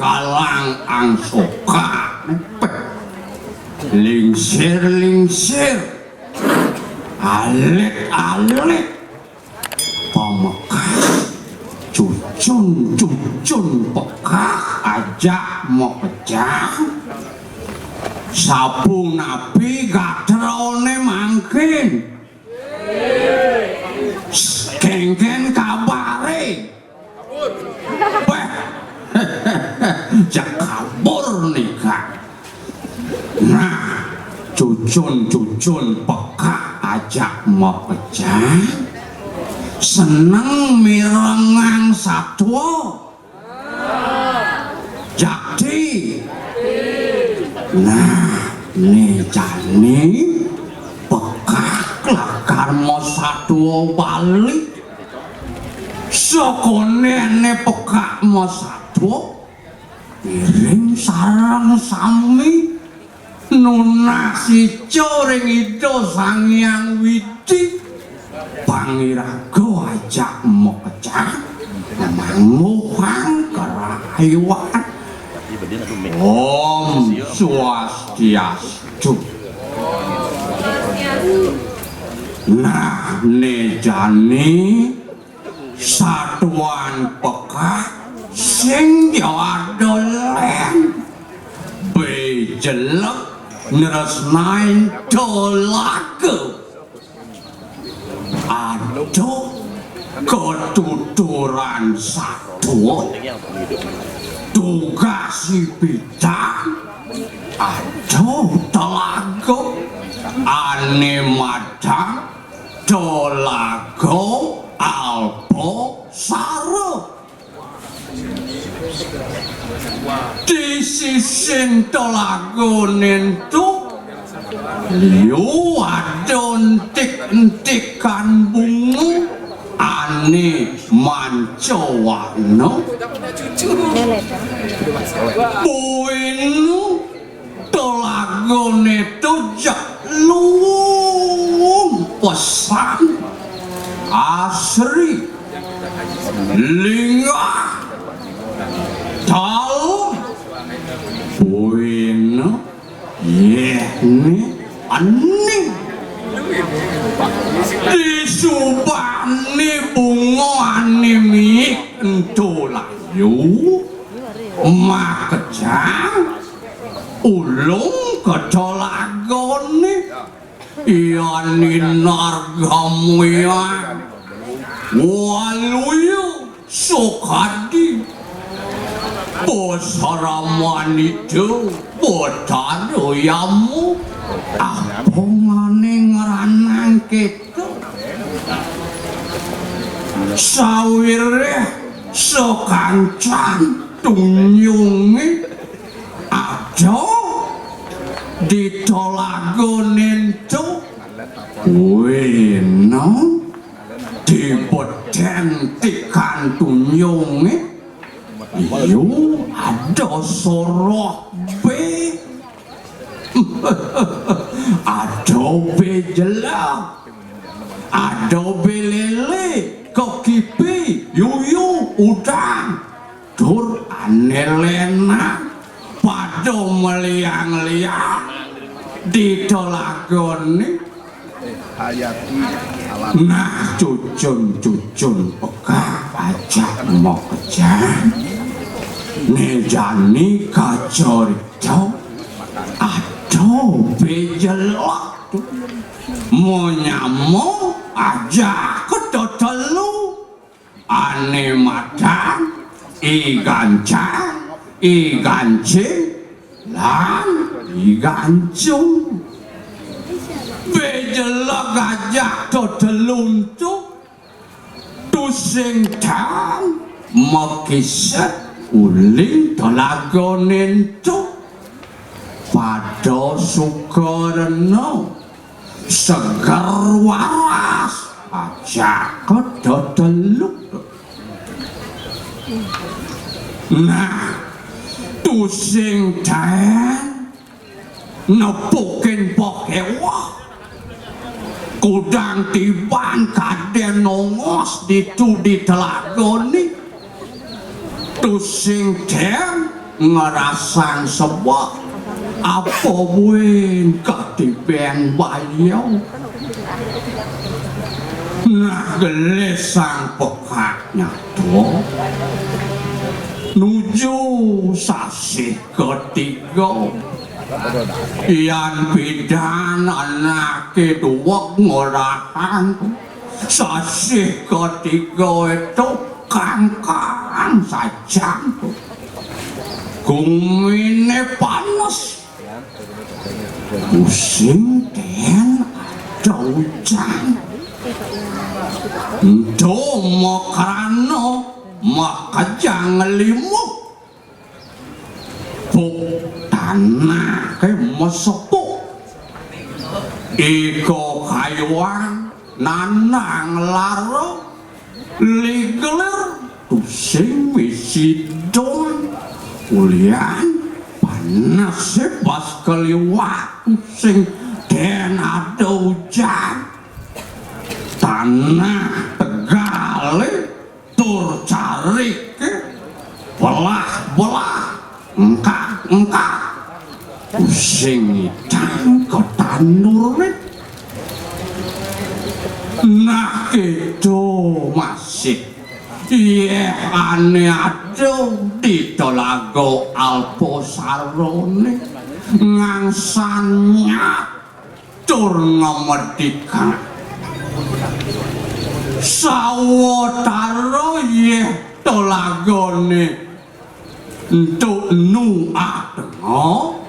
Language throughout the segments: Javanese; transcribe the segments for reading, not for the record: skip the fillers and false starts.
Kalang angsoka lingsir alit pamekah cucun pekah ajak mau pecah sabung nabi gak terone mangkin kengken kabare jak kabur nikah. Nah, cucun pekak ajak mau pecah. Seneng mirengang satwa. Jakti. Nah, jani pekak lah karma satwa balik. Sokone pekak mau satwa. Piring sarang sami nunasi coring itu sang yang widi pangirago ajak mau pecah manguhang kerahiwan Om Swastiastu. Nah nejani satuan pekak sing yo adolen bejelek nresnain dolaku aduh ketuturan satu tugas si bidang aduh telago ane madang dolago alpo saro di sisi tolago nentu liu adontik-entikan bunga ane mancowano buinu tolago netu jaklung pesan asri lingah tahu buinu yehni aning disubani bunga animi entulayu makejang ulung kedolagone yani nargamuyan waluyu sukadi bosaraman itu bodaro yamu apongane ngranang kita sawire sekancan tunyungi aja ditolagonen tu weno dipotentikan tunyungi yo ada soroh be ada be jelak ada be lele kokipi yuyu udang dur anelena pada meliang-liang ditolakoni nah cucun pekak ajak mau pecah nejani kacorito aduh bejelok mau nyamuk aja ketotelu ane madang igancang igancing lan igancung bejelok aja toteluntuk tusing tang makisat uling tolagonen tu pada sukarno segar waras aja kedoteluk nah tusing tang nepukin pokewah kudang tiban kaden nongos di telagoni tu sing den ngerasan sebab apa buen katiben bayau nah gelesang pekaknya tuh nuju sasih ketiga yang bidan anak kedua ngerahan sasih ketiga itu kangkang saja kumine panas musim den ada hujan itu makarano maka jangan limuk tanah ke mesepuk iko kayuan nanang laro ligeler tusing wisidon ulian panas pas keliwat tusing den ada hujan tanah tegale tur cari ke belah engkak pusing idang ketanur nah itu masih iya aneh ada di telago Alposarone ngangsannya tur ngemedikan sawotaro iya telagone untuk nuatno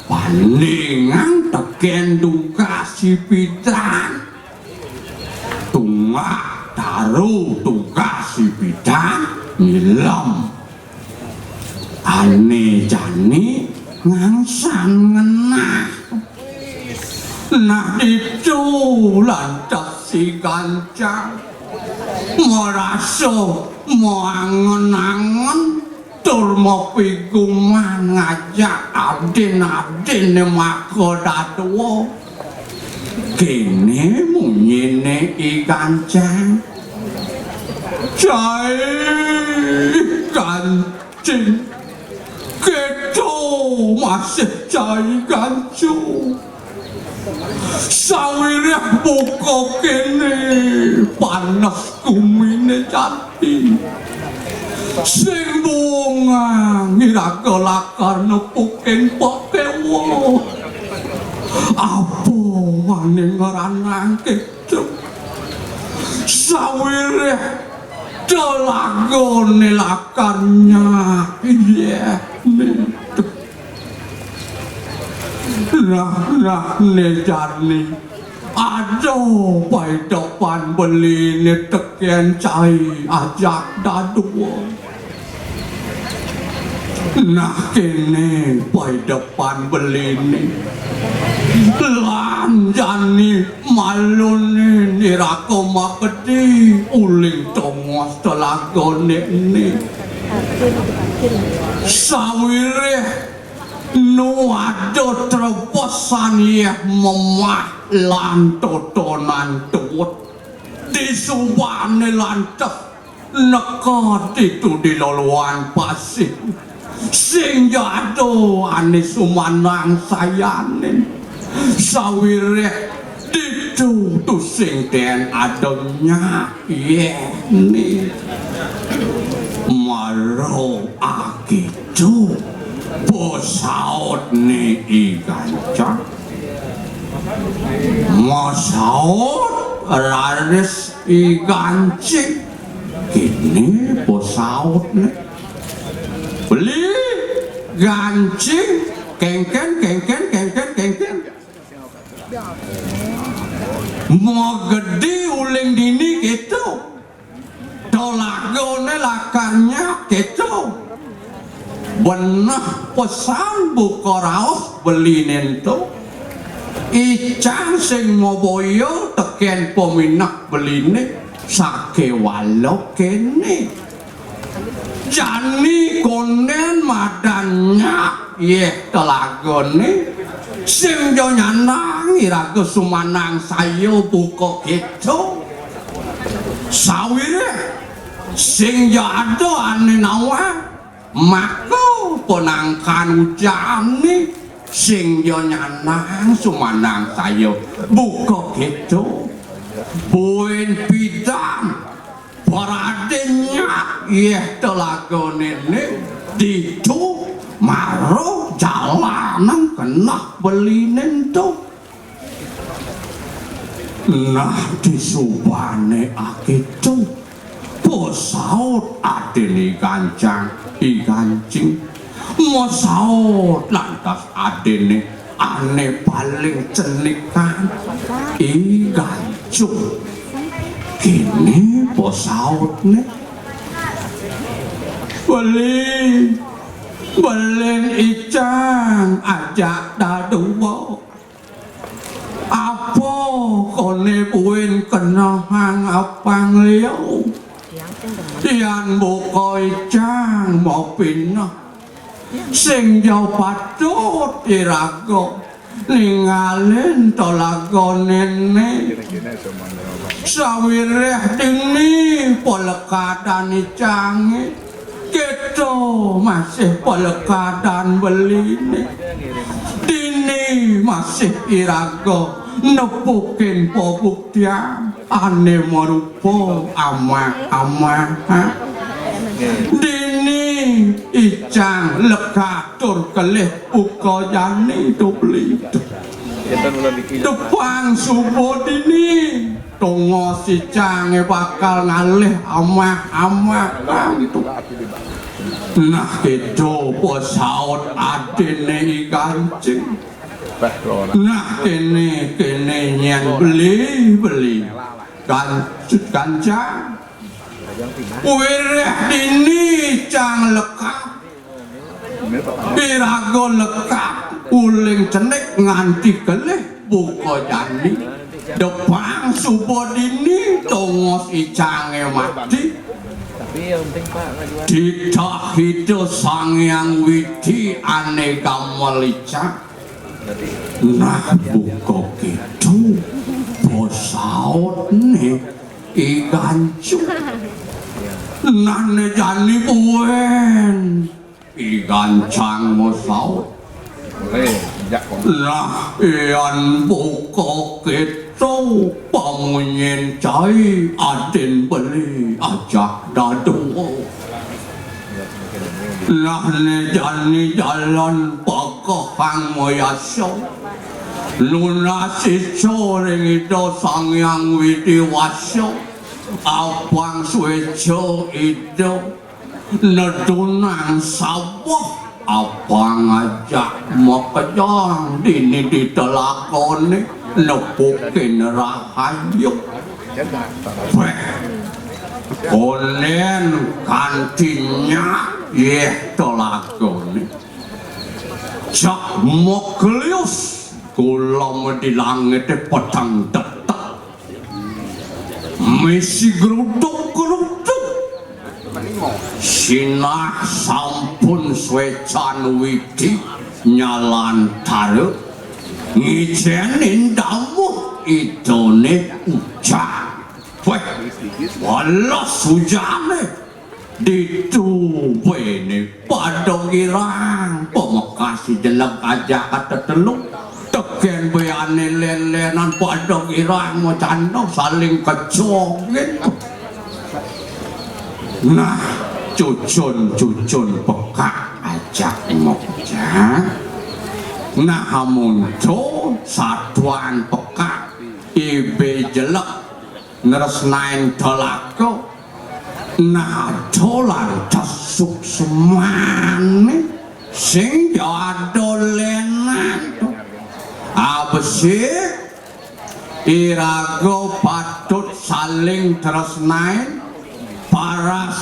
palingan teken dugasi bidang tungak taruh dugasi bidang ngilam ane jani ngangsan ngenah nah itu lantas si gancang merasa mau angen-angen tur mau piguman ngajak aden-aden makodatuo kene munyine igancang cai kancing keto masih cai gancu sawirnya buka kene panas kumine jati sing bunga ngira kelakar nepukin pakewo apa wane ngeranang kecu sawirnya telagone lakarnya iya nih nah nih jani aduh pai depan beli nih tekian cai ajak dadua nah kene pai depan beli nih lanjani malu nih nirako maketi uling tongos telagone ini sawire nu ada terpesan ya memah lan totonan tuut di subane lantas nekat itu di loluan pasir sing jatuh ane sumanang sayanin sawire itu tuh sing den adanya iya nih maro akitu posaut nih igancang mosaut raris igancing kini posaut nih beli gancing kengken mau gede uling dini gitu telagone lakarnya gitu bener pesan buka raos beli nento icang sing mau boyo teken peminat beli ne sake walok kene jani konen madannya ye telagone sing yo nyanang iraga sumanang sayo buka gitu sawire sing yo adoane nawa maka penangkan ujane sing yo nyanang sumanang sayo buka gitu buen bidang paradenya iya telagone ditu maro jalanan kena belinen tuh nah disubane akitu posaut adene kancang ikancing mosaut lantas adene ane paling cenikan igancung kini posaut nih belen icang ajak daduwo apa kone puin kena hang apang liau yan buka icang mau pinah sing jauh patut irago ningalin tolagone ne sawireh dini polekadan icange gitu masih polekadan beline dini masih irago nepukin pembuktian ane merupo ama dini icang lekatur kelih ukoyani dubli depang subuh dini tongo si cange bakal ngalih ama nah itu posaut adene igancing nah kene nyen beli gancang wireh dini cang lekap irago lekap uling cenek nganti kelih buka jani depang subuh dini tongos icange mati tidak hidup sang yang widi aneka melica nah buka gitu posaut nih igancu nah nejani buen igancang mosaut nah ian buka gitu pamunyin cai adin beli ajak daduwo nah nejani jalan pakahang moyaso lunasi coring itu sang yang widiwaso abang sueco itu nedunang sawah abang ajak makajang dini ditelakoni nepukin rahayu konen kantinya yeh telakoni cak moklius kulam di langit petang tetap misi geruduk sinah sampun swecan widi nyalan taruh ngijenin damu idone ucap walau sujane dituwene padong irang pemekasi jelek aja kata teluk teken beane lelenan padong irang mau candong saling kecongin nah cucun pekak aja ngokja nah hamunco satuan pekak ibe jelek neresnain tolako nah dolan tasuk semane sing adolenan abesik irago patut saling tresnain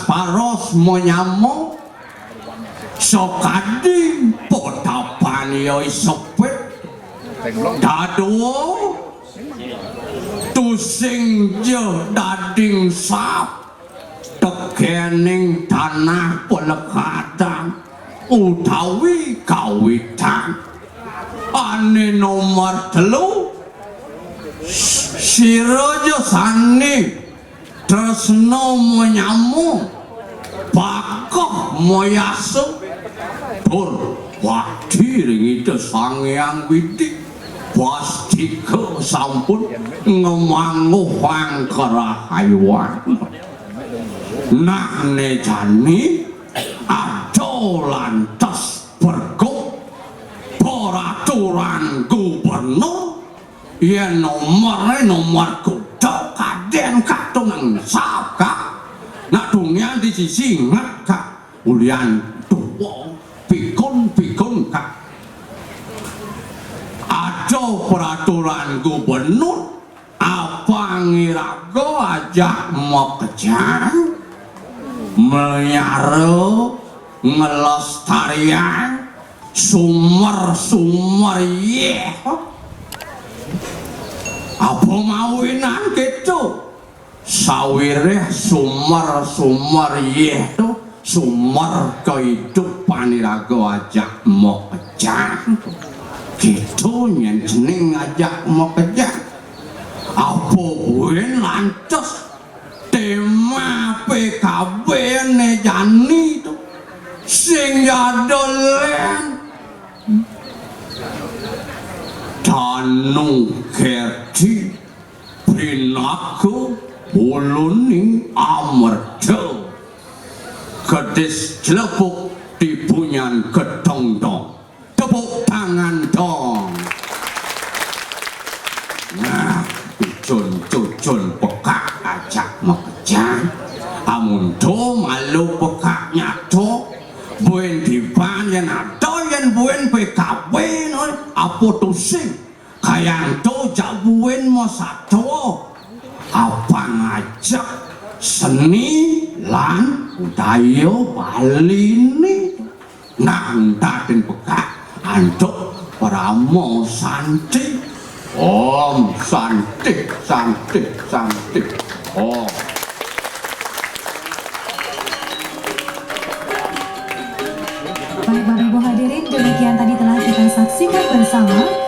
paras monyamo sokadi potapan yo isopet daduo tusing je dading sap tekening tanah pelekatan utawi kawitan ane nomor 3 si Raja Sani tresno menyamu bakoh moyasu tur wadi ring itu Sangyang Widi wastika sampun ngemangu wangkara haywan nakne jani ado lantas berguk peraturan gubernur yen nomor kuda kaden katunang saka nak dunia di sisi ngaka ulian tuwa pikun kak ada peraturan gubernur apa ngirago ajak mau kejar melihara ngelestarian sumber ye apa mawinan gitu sawireh sumber ye itu sumber kehidupan irago ajak mau kejar gitu yang jeneng ajak mau kejar apa buin lantas tema PKB ne jani itu sing yadolen tanu kerti pinaku uluni amerda kedis jelepuk di punyan kedong-dong tepuk tangan dong nah cucun pekak ajak mekejar amun do malu pekaknya do buen diban yang ada yang buen PKB no apa tu sing kayang do jak buen mo satu apa ngajak seni lan budaya Bali ni nang daden pekak antuk pramo santi om santi om. Baik Bapak Ibu hadirin, demikian tadi telah kita saksikan bersama